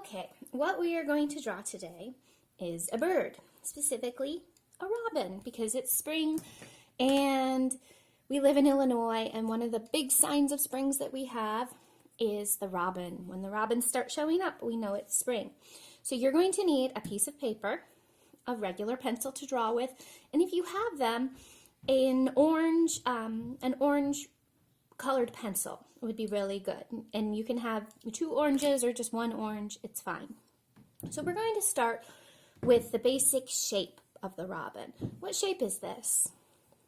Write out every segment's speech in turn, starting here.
Okay, what we are going to draw today is a bird, specifically a robin, because it's spring and we live in Illinois, and one of the big signs of springs that we have is the robin. When the robins start showing up, we know it's spring. So you're going to need a piece of paper, a regular pencil to draw with, and if you have them, an orange colored pencil would be really good. And you can have 2 oranges or just 1 orange, it's fine. So we're going to start with the basic shape of the robin. What shape is this?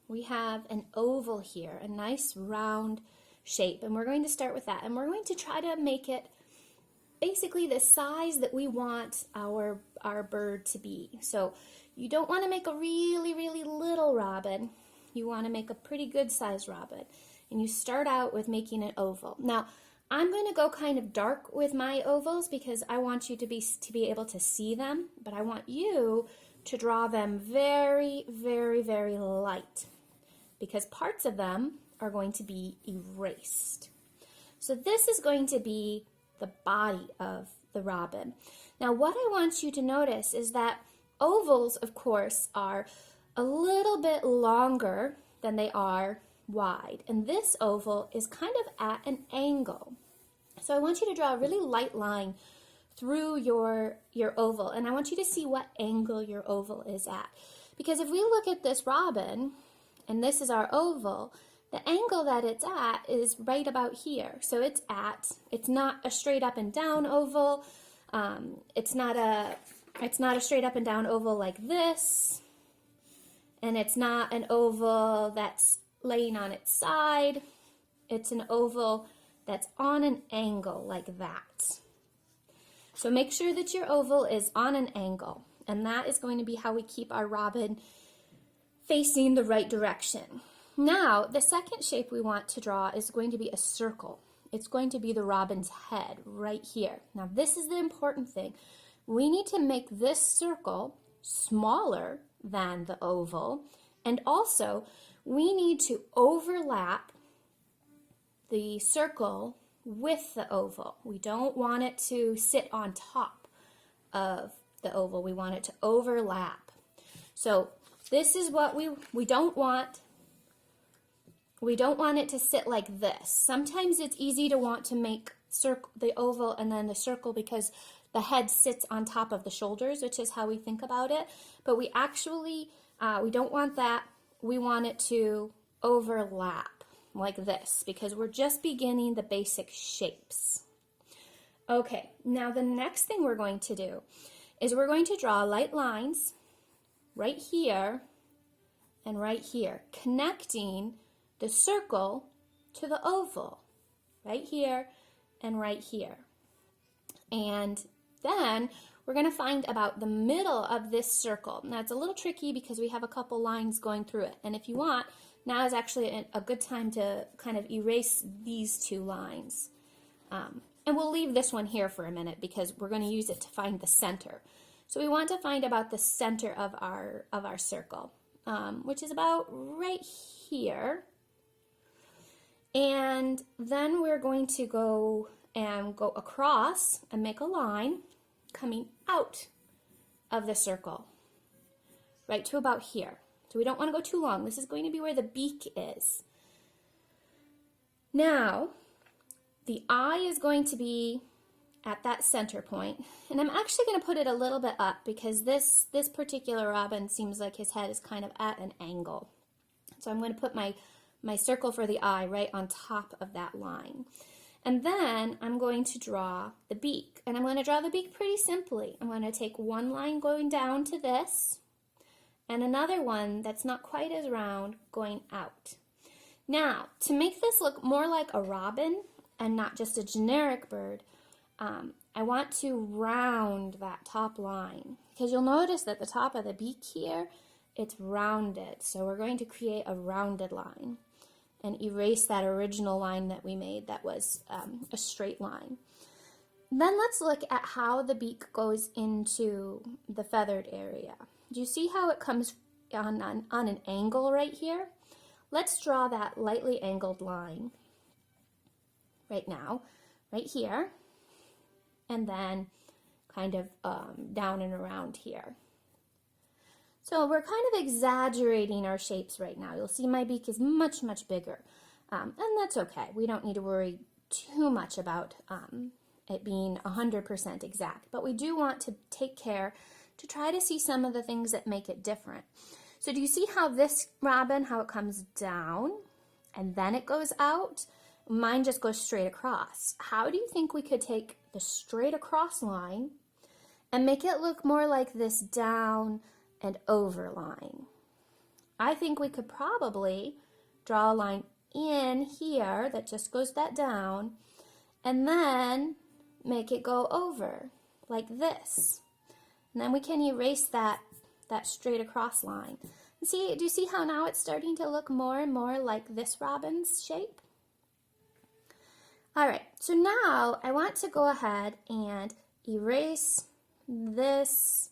We have an oval here, a nice round shape, and we're going to start with that. And we're going to try to make it basically the size that we want our bird to be. So you don't want to make a really, really little robin. You want to make a pretty good sized robin. And you start out with making an oval. Now, I'm going to go kind of dark with my ovals because I want you to be able to see them, but I want you to draw them very, very, very light because parts of them are going to be erased. So this is going to be the body of the robin. Now, what I want you to notice is that ovals, of course, are a little bit longer than they are wide, and this oval is kind of at an angle. So I want you to draw a really light line through your oval, and I want you to see what angle your oval is at. Because if we look at this robin, and this is our oval, the angle that it's at is right about here. So it's not a straight up and down oval. It's not a straight up and down oval like this, and it's not an oval that's laying on its side. It's an oval that's on an angle like that. So make sure that your oval is on an angle, and that is going to be how we keep our robin facing the right direction. Now, the second shape we want to draw is going to be a circle. It's going to be the robin's head right here. Now, this is the important thing. We need to make this circle smaller than the oval, and also we need to overlap the circle with the oval. We don't want it to sit on top of the oval. We want it to overlap. So this is what we don't want. We don't want it to sit like this. Sometimes it's easy to want to make the oval and then the circle because the head sits on top of the shoulders, which is how we think about it. But we actually, we don't want that. We want it to overlap like this because we're just beginning the basic shapes. Okay, now the next thing we're going to do is we're going to draw light lines right here and right here, connecting the circle to the oval, right here and right here. And then we're going to find about the middle of this circle. Now, it's a little tricky because we have a couple lines going through it. And if you want, now is actually a good time to kind of erase these 2 lines. And we'll leave this one here for a minute because we're going to use it to find the center. So we want to find about the center of our circle, which is about right here. And then we're going to go across and make a line coming out of the circle, right to about here. So we don't want to go too long. This is going to be where the beak is. Now, the eye is going to be at that center point, and I'm actually going to put it a little bit up because this particular robin seems like his head is kind of at an angle. So I'm going to put my circle for the eye right on top of that line. And then I'm going to draw the beak. And I'm going to draw the beak pretty simply. I'm going to take one line going down to this and another one that's not quite as round going out. Now, to make this look more like a robin and not just a generic bird, I want to round that top line because you'll notice that the top of the beak here, it's rounded. So we're going to create a rounded line and erase that original line that we made that was a straight line. Then let's look at how the beak goes into the feathered area. Do you see how it comes on an angle right here? Let's draw that lightly angled line right now, right here, and then kind of down and around here. So we're kind of exaggerating our shapes right now. You'll see my beak is much, much bigger. And that's okay. We don't need to worry too much about it being 100% exact. But we do want to take care to try to see some of the things that make it different. So do you see how this robin, how it comes down and then it goes out? Mine just goes straight across. How do you think we could take the straight across line and make it look more like this down and over line? I think we could probably draw a line in here that just goes that down and then make it go over like this. And then we can erase that straight across line. See, do you see how now it's starting to look more and more like this robin's shape? All right, so now I want to go ahead and erase this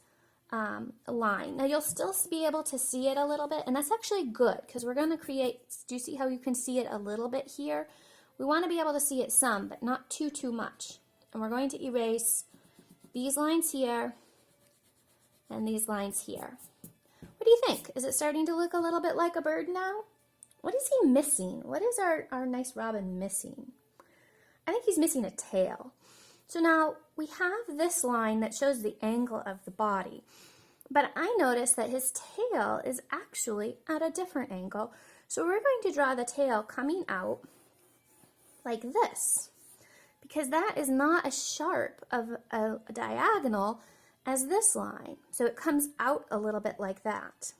line. Now you'll still be able to see it a little bit, and that's actually good because we're going to create, do you see how you can see it a little bit here? We want to be able to see it some, but not too much. And we're going to erase these lines here and these lines here. What do you think? Is it starting to look a little bit like a bird now? What is he missing? What is our nice robin missing? I think he's missing a tail. So now we have this line that shows the angle of the body, but I noticed that his tail is actually at a different angle. So we're going to draw the tail coming out like this, because that is not as sharp of a diagonal as this line. So it comes out a little bit like that.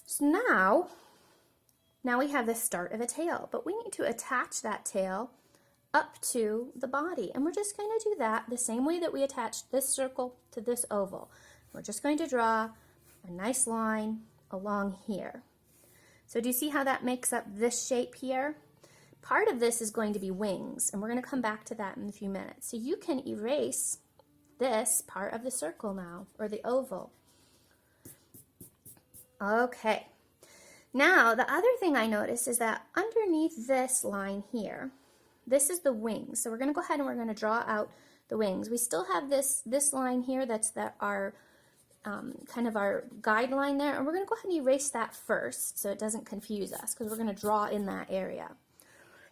So now we have the start of a tail, but we need to attach that tail up to the body. And we're just going to do that the same way that we attached this circle to this oval. We're just going to draw a nice line along here. So do you see how that makes up this shape here? Part of this is going to be wings, and we're going to come back to that in a few minutes. So you can erase this part of the circle now, or the oval. Okay. Now, the other thing I noticed is that underneath this line here, this is the wings. So we're going to go ahead and we're going to draw out the wings. We still have this line here that's our kind of our guideline there, and we're going to go ahead and erase that first so it doesn't confuse us, because we're going to draw in that area.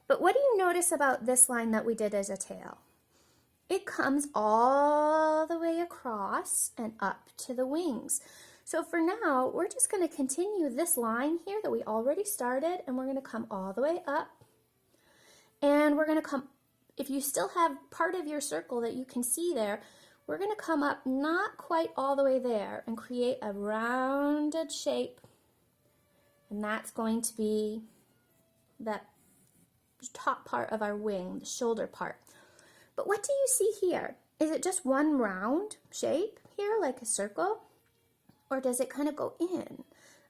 But what do you notice about this line that we did as a tail? It comes all the way across and up to the wings. So for now, we're just going to continue this line here that we already started, and we're going to come all the way up. And we're going to come, if you still have part of your circle that you can see there, we're going to come up not quite all the way there and create a rounded shape. And that's going to be that top part of our wing, the shoulder part. But what do you see here? Is it just one round shape here, like a circle? Or does it kind of go in?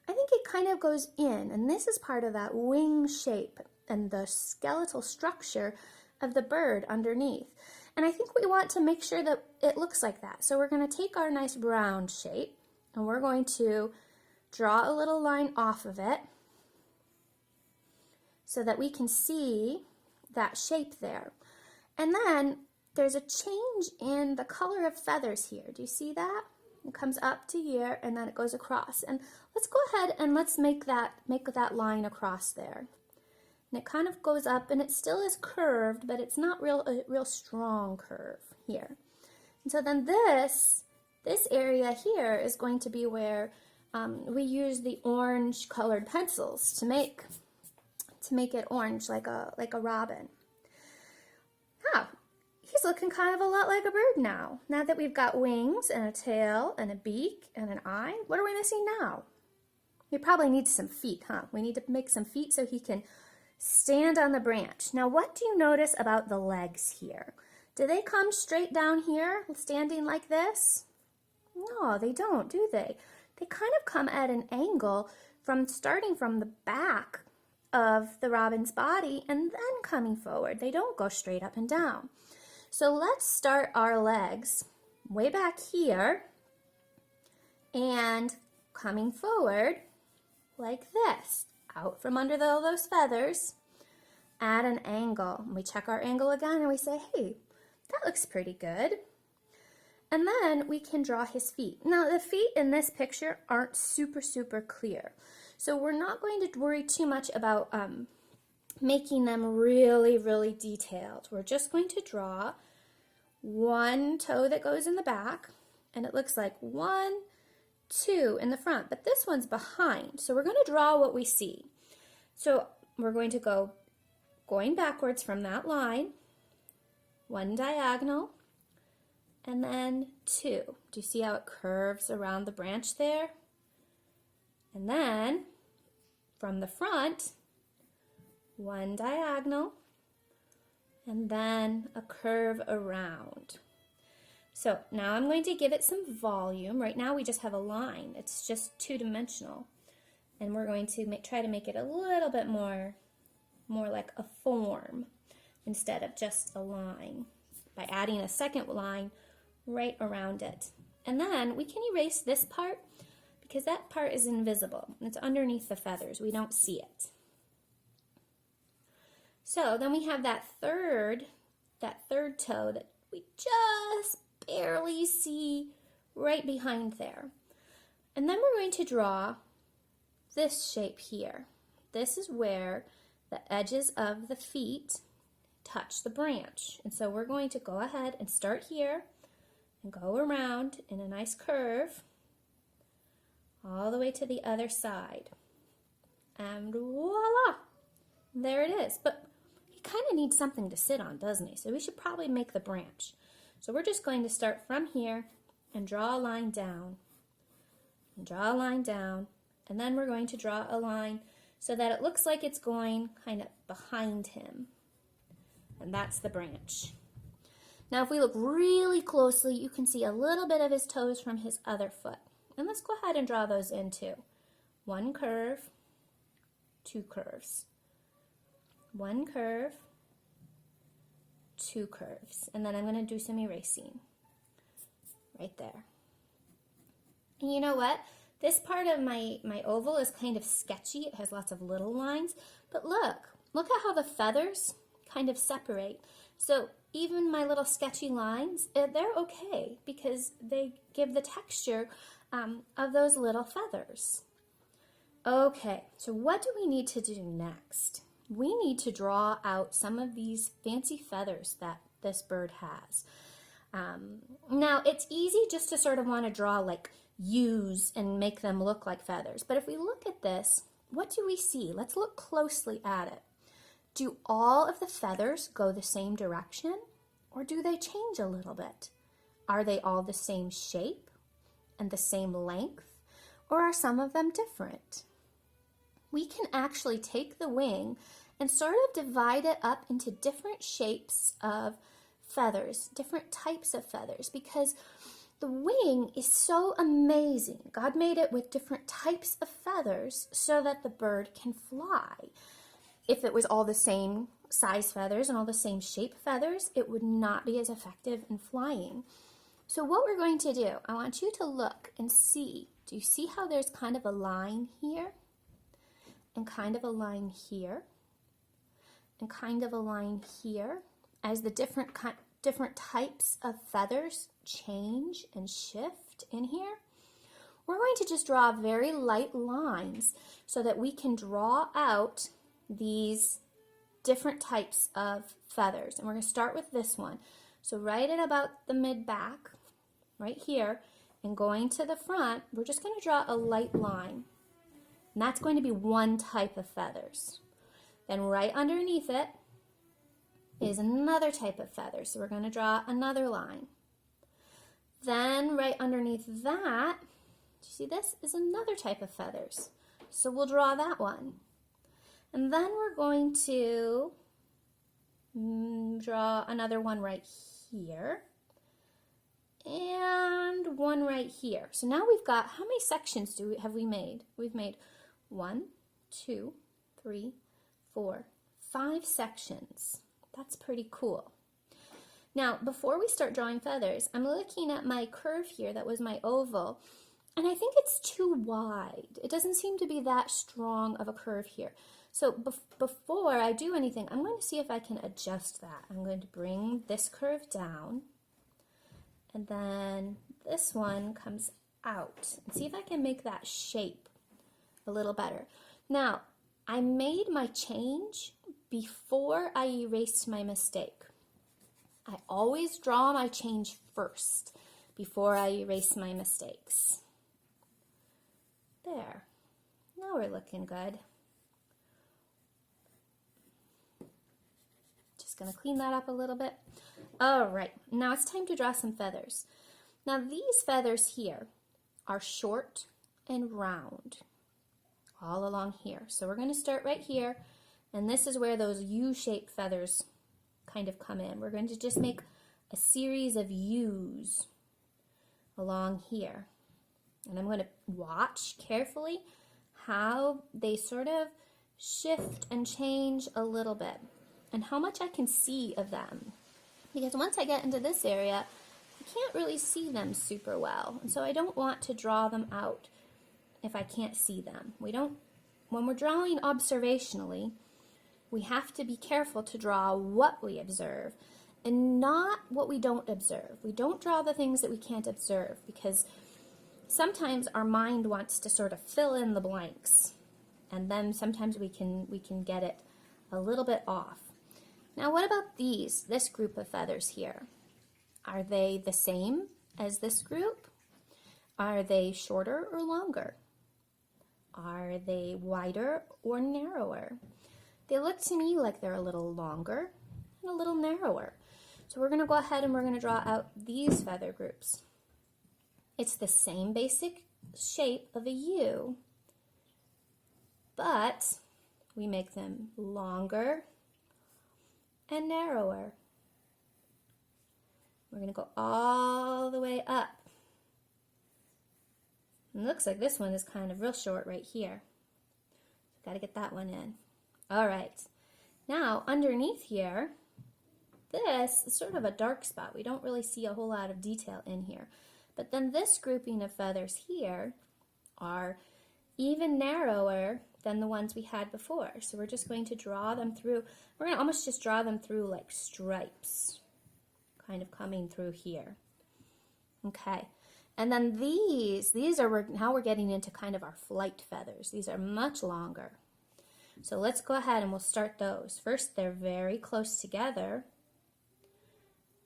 I think it kind of goes in, and this is part of that wing shape and the skeletal structure of the bird underneath. And I think we want to make sure that it looks like that. So we're going to take our nice round shape, and we're going to draw a little line off of it so that we can see that shape there. And then there's a change in the color of feathers here. Do you see that? It comes up to here and then it goes across. And let's go ahead and let's make that line across there. And it kind of goes up, and it still is curved, but it's not a real strong curve here. And so then this area here is going to be where we use the orange colored pencils to make it orange like a robin. Now, he's looking kind of a lot like a bird now. Now that we've got wings and a tail and a beak and an eye, what are we missing now? We probably need some feet, huh? We need to make some feet so he can stand on the branch. Now, what do you notice about the legs here? Do they come straight down here, standing like this? No, they don't, do they? They kind of come at an angle starting from the back of the robin's body and then coming forward. They don't go straight up and down. So let's start our legs way back here and coming forward like this, out from under all those feathers at an angle. And we check our angle again and we say, hey, that looks pretty good. And And then we can draw his feet. Now the feet in this picture aren't super clear. So we're not going to worry too much about making them really detailed. We're just going to draw one toe that goes in the back, and it looks like 1, 2 in the front, but this one's behind. So we're going to draw what we see. So we're going to going backwards from that line, 1 diagonal, and then 2. Do you see how it curves around the branch there? And then from the front, 1 diagonal, and then a curve around. So now I'm going to give it some volume. Right now we just have a line. It's just two-dimensional. And we're going to try to make it a little bit more like a form instead of just a line by adding a second line right around it. And then we can erase this part because that part is invisible. It's underneath the feathers. We don't see it. So then we have that third toe that we just barely see right behind there. And then we're going to draw this shape here. This is where the edges of the feet touch the branch. And so we're going to go ahead and start here and go around in a nice curve all the way to the other side. And voila! There it is. But he kind of needs something to sit on, doesn't he? So we should probably make the branch. So we're just going to start from here and draw a line down. And draw a line down. And then we're going to draw a line so that it looks like it's going kind of behind him. And that's the branch. Now if we look really closely, you can see a little bit of his toes from his other foot. And let's go ahead and draw those in too. 1 curve, 2 curves. 1 curve, 2 curves. And then I'm going to do some erasing right there. And you know what? This part of my oval is kind of sketchy. It has lots of little lines. But look at how the feathers kind of separate. So even my little sketchy lines, they're okay because they give the texture of those little feathers. Okay, so what do we need to do next? We need to draw out some of these fancy feathers that this bird has. Now, it's easy just to sort of want to draw like U's and make them look like feathers. But if we look at this, what do we see? Let's look closely at it. Do all of the feathers go the same direction, or do they change a little bit? Are they all the same shape and the same length, or are some of them different? We can actually take the wing and sort of divide it up into different shapes of feathers, different types of feathers, because the wing is so amazing. God made it with different types of feathers so that the bird can fly. If it was all the same size feathers and all the same shape feathers, it would not be as effective in flying. So what we're going to do, I want you to look and see. Do you see how there's kind of a line here? And kind of a line here? And kind of a line here? As the different types of feathers change and shift in here, we're going to just draw very light lines so that we can draw out these different types of feathers. And we're going to start with this one. So right at about the mid-back, right here, and going to the front, we're just going to draw a light line. And that's going to be one type of feathers. Then right underneath it is another type of feather. So we're going to draw another line. Then right underneath that, do you see this, is another type of feathers. So we'll draw that one. And then we're going to draw another one right here. And one right here. So now we've got, how many sections have we made? We've made 1, 2, 3, 4, 5 sections. That's pretty cool. Now, before we start drawing feathers, I'm looking at my curve here that was my oval, and I think it's too wide. It doesn't seem to be that strong of a curve here. So before I do anything, I'm going to see if I can adjust that. I'm going to bring this curve down, And then this one comes out. And see if I can make that shape a little better. Now, I made my change before I erased my mistake. I always draw my change first before I erase my mistakes. There. Now we're looking good. Just going to clean that up a little bit. All right, now it's time to draw some feathers. Now these feathers here are short and round all along here. So we're going to start right here, and this is where those U-shaped feathers kind of come in. We're going to just make a series of U's along here. And I'm going to watch carefully how they sort of shift and change a little bit and how much I can see of them. Because once I get into this area, I can't really see them super well. And so I don't want to draw them out if I can't see them. When we're drawing observationally, we have to be careful to draw what we observe and not what we don't observe. We don't draw the things that we can't observe because sometimes our mind wants to sort of fill in the blanks, and then sometimes we can get it a little bit off. Now what about this group of feathers here? Are they the same as this group? Are they shorter or longer? Are they wider or narrower? They look to me like they're a little longer and a little narrower. So we're going to go ahead and we're going to draw out these feather groups. It's the same basic shape of a U, but we make them longer and narrower. We're going to go all the way up. It looks like this one is kind of real short right here. Got to get that one in. All right. Now, underneath here, this is sort of a dark spot. We don't really see a whole lot of detail in here. But then this grouping of feathers here are even narrower than the ones we had before. So we're just going to draw them through. We're going to almost just draw them through like stripes, kind of coming through here. Okay. And then these are, now we're getting into kind of our flight feathers. These are much longer. So let's go ahead and we'll start those. First, they're very close together,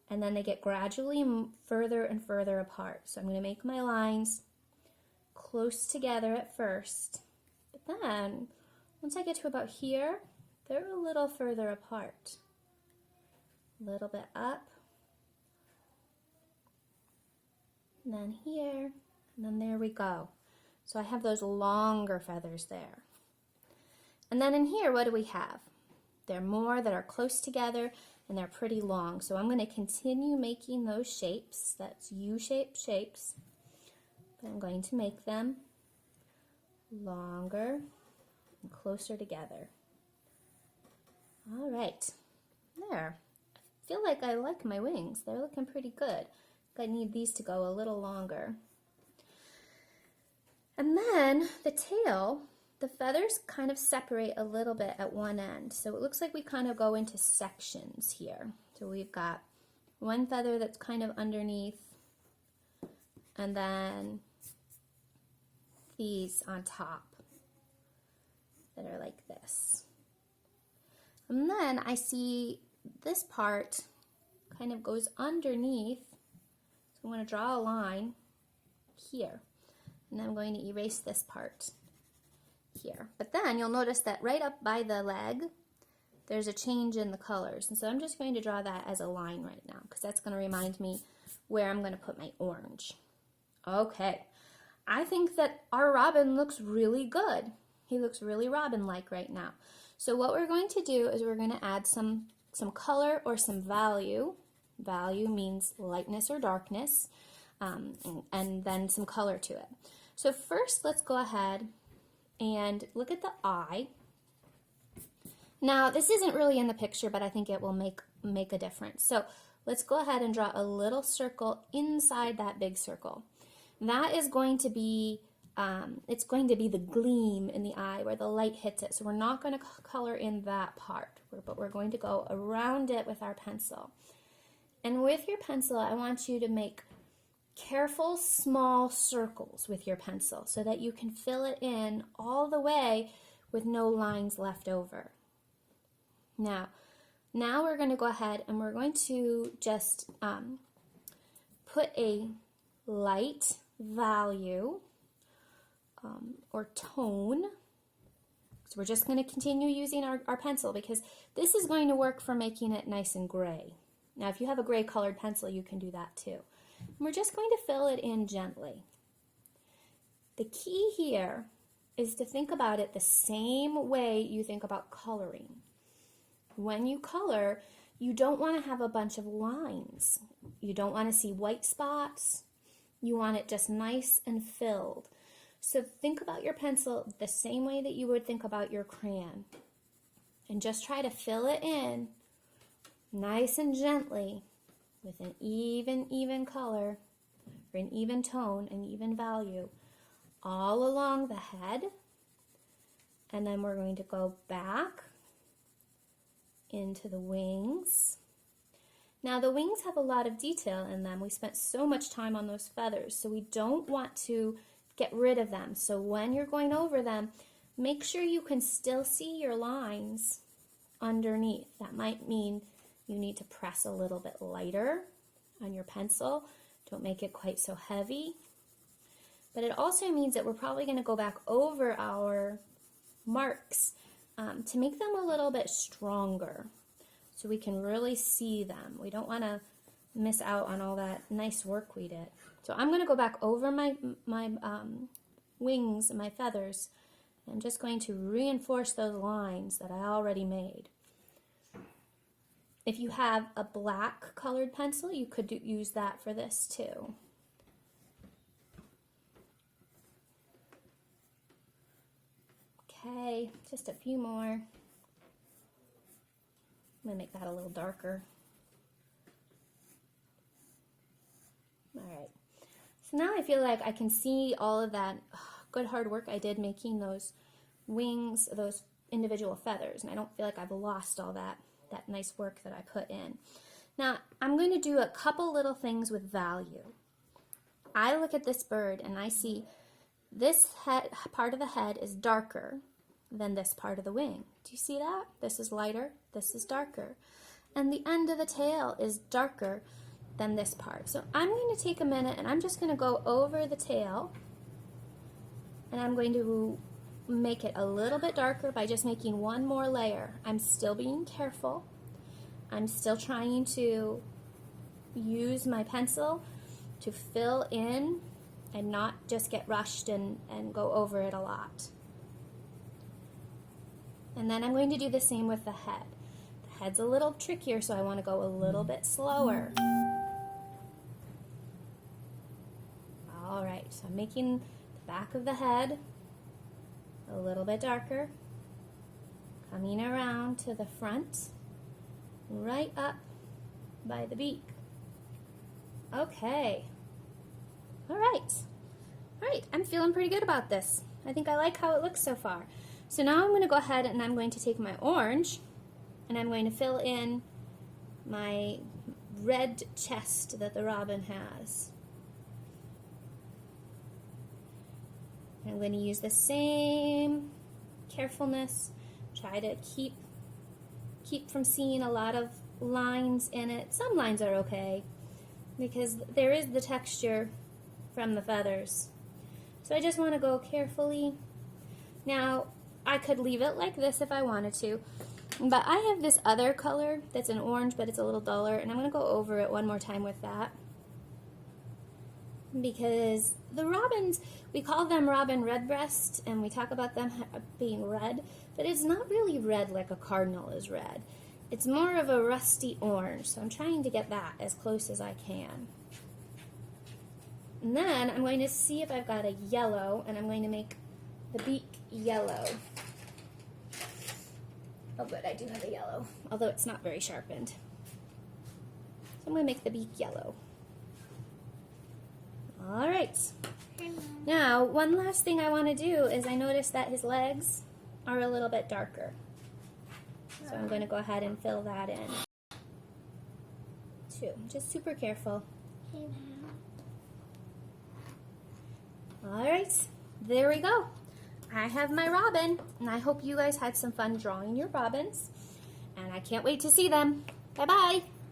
and then they get gradually further and further apart. So I'm going to make my lines close together at first, but then once I get to about here, they're a little further apart. A little bit up, and then here, and then there we go. So I have those longer feathers there. And then in here, what do we have? There are more that are close together and they're pretty long. So I'm going to continue making those shapes. That's U-shaped shapes. But I'm going to make them longer and closer together. All right. There. I feel like I like my wings. They're looking pretty good. I need these to go a little longer. And then the tail, the feathers kind of separate a little bit at one end. So it looks like we kind of go into sections here. So we've got one feather that's kind of underneath, and then these on top that are like this. And then I see this part kind of goes underneath. So I'm going to draw a line here, and I'm going to erase this part here. But then you'll notice that right up by the leg, there's a change in the colors. And so I'm just going to draw that as a line right now, because that's going to remind me where I'm going to put my orange. Okay, I think that our robin looks really good. He looks really robin-like right now. So what we're going to do is we're going to add some color or some value. Value means lightness or darkness, and then some color to it. So first, let's go ahead and look at the eye. Now, this isn't really in the picture, but I think it will make a difference. So let's go ahead and draw a little circle inside that big circle. That is going to be, it's going to be the gleam in the eye where the light hits it. So we're not going to color in that part, but we're going to go around it with our pencil. And with your pencil, I want you to make careful small circles with your pencil so that you can fill it in all the way with no lines left over. Now we're going to go ahead and we're going to just put a light value or tone. So we're just going to continue using our pencil because this is going to work for making it nice and gray. Now if you have a gray colored pencil, you can do that too. And we're just going to fill it in gently. The key here is to think about it the same way you think about coloring. When you color, you don't want to have a bunch of lines. You don't want to see white spots. You want it just nice and filled. So think about your pencil the same way that you would think about your crayon. And just try to fill it in nice and gently with an even color, or an even tone, an even value, all along the head. And then we're going to go back into the wings. Now the wings have a lot of detail in them. We spent so much time on those feathers, so we don't want to get rid of them. So when you're going over them, make sure you can still see your lines underneath. That might mean you need to press a little bit lighter on your pencil. Don't make it quite so heavy. But it also means that we're probably going to go back over our marks to make them a little bit stronger so we can really see them. We don't want to miss out on all that nice work we did. So I'm going to go back over my wings and my feathers. I'm just going to reinforce those lines that I already made. If you have a black colored pencil, you could use that for this too. Okay, just a few more. I'm going to make that a little darker. All right. So now I feel like I can see all of that good hard work I did making those wings, those individual feathers, and I don't feel like I've lost all that nice work that I put in. Now I'm going to do a couple little things with value. I look at this bird and I see this part of the head is darker than this part of the wing. Do you see that? This is lighter, this is darker. And the end of the tail is darker than this part. So I'm going to take a minute and I'm just going to go over the tail and I'm going to make it a little bit darker by just making one more layer. I'm still being careful. I'm still trying to use my pencil to fill in and not just get rushed and go over it a lot. And then I'm going to do the same with the head. The head's a little trickier, so I want to go a little bit slower. All right, so I'm making the back of the head a little bit darker, coming around to the front, right up by the beak. Okay. All right, I'm feeling pretty good about this. I think I like how it looks so far. So now I'm going to go ahead and I'm going to take my orange and I'm going to fill in my red chest that the robin has. I'm going to use the same carefulness, try to keep from seeing a lot of lines in it. Some lines are okay because there is the texture from the feathers. So I just want to go carefully. Now I could leave it like this if I wanted to, but I have this other color that's an orange but it's a little duller, and I'm going to go over it one more time with that. Because the robins, we call them robin redbreast, and we talk about them being red, but it's not really red like a cardinal is red. It's more of a rusty orange, so I'm trying to get that as close as I can. And then I'm going to see if I've got a yellow, and I'm going to make the beak yellow. Oh good, I do have a yellow, although it's not very sharpened. So I'm going to make the beak yellow. All right. Now, one last thing I want to do is I noticed that his legs are a little bit darker. So I'm going to go ahead and fill that in. Too. Just super careful. All right, there we go. I have my robin, and I hope you guys had some fun drawing your robins, and I can't wait to see them. Bye-bye.